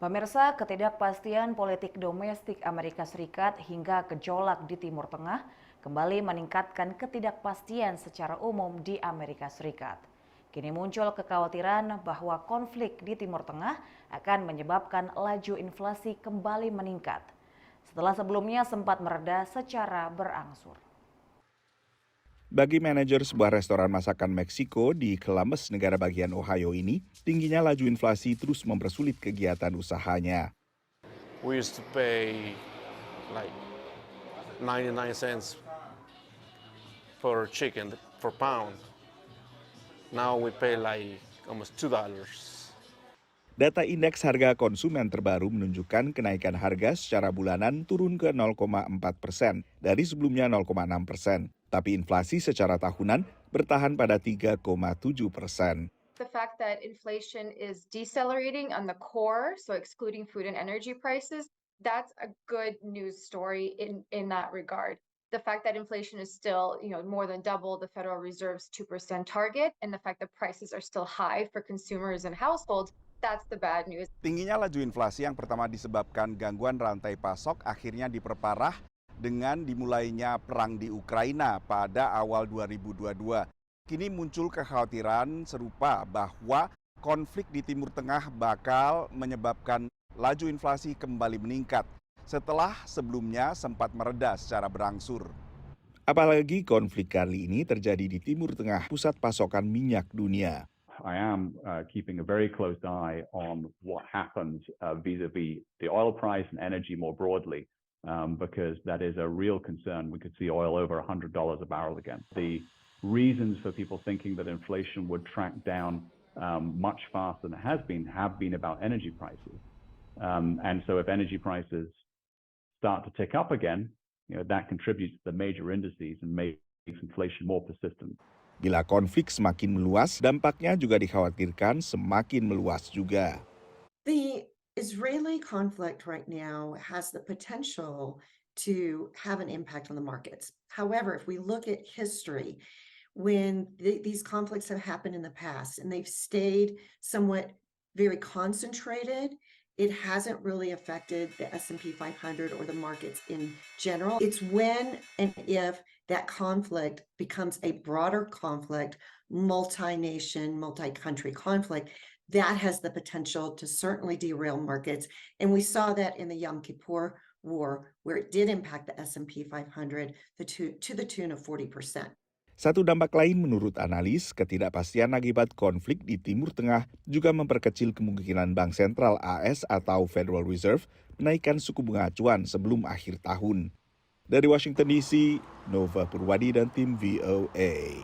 Pemirsa, ketidakpastian politik domestik Amerika Serikat hingga gejolak di Timur Tengah kembali meningkatkan ketidakpastian secara umum di Amerika Serikat. Kini muncul kekhawatiran bahwa konflik di Timur Tengah akan menyebabkan laju inflasi kembali meningkat, setelah sebelumnya sempat mereda secara berangsur. Bagi manajer sebuah restoran masakan Meksiko di Columbus, negara bagian Ohio ini, tingginya laju inflasi terus mempersulit kegiatan usahanya. We used to pay like 99 cents for chicken per pound. Now we pay like almost $2. Data indeks harga konsumen terbaru menunjukkan kenaikan harga secara bulanan turun ke 0,4% dari sebelumnya 0,6%. Tapi inflasi secara tahunan bertahan pada 3,7%. The fact that inflation is decelerating on the core, so excluding food and energy prices, that's a good news story in that regard. The fact that inflation is still, more than double the Federal Reserve's 2% target, and the fact that prices are still high for consumers and households, that's the bad news. Tingginya laju inflasi yang pertama disebabkan gangguan rantai pasok akhirnya diperparah dengan dimulainya perang di Ukraina pada awal 2022. Kini muncul kekhawatiran serupa bahwa konflik di Timur Tengah bakal menyebabkan laju inflasi kembali meningkat setelah sebelumnya sempat mereda secara berangsur. Apalagi konflik kali ini terjadi di Timur Tengah, pusat pasokan minyak dunia. I am keeping a very close eye on what happens vis-a-vis the oil price and energy more broadly, because that is a real concern. We could see oil over $100 a barrel again. The reasons for people thinking that inflation would track down much faster than it has been have been about energy prices. And so if energy prices start to tick up again, that contributes to the major indices and makes inflation more persistent. Bila konflik semakin meluas, dampaknya juga dikhawatirkan semakin meluas juga. The Israeli conflict right now has the potential to have an impact on the markets. However, if we look at history, when these conflicts have happened in the past and they've stayed somewhat very concentrated, it hasn't really affected the S&P 500 or the markets in general. It's when and if that conflict becomes a broader conflict, multi-nation, multi-country conflict, that has the potential to certainly derail markets. And we saw that in the Yom Kippur War, where it did impact the S&P 500 to the tune of 40%. Satu dampak lain menurut analis, ketidakpastian akibat konflik di Timur Tengah juga memperkecil kemungkinan Bank Sentral AS atau Federal Reserve menaikkan suku bunga acuan sebelum akhir tahun. Dari Washington DC, Nova Purwadi dan tim VOA.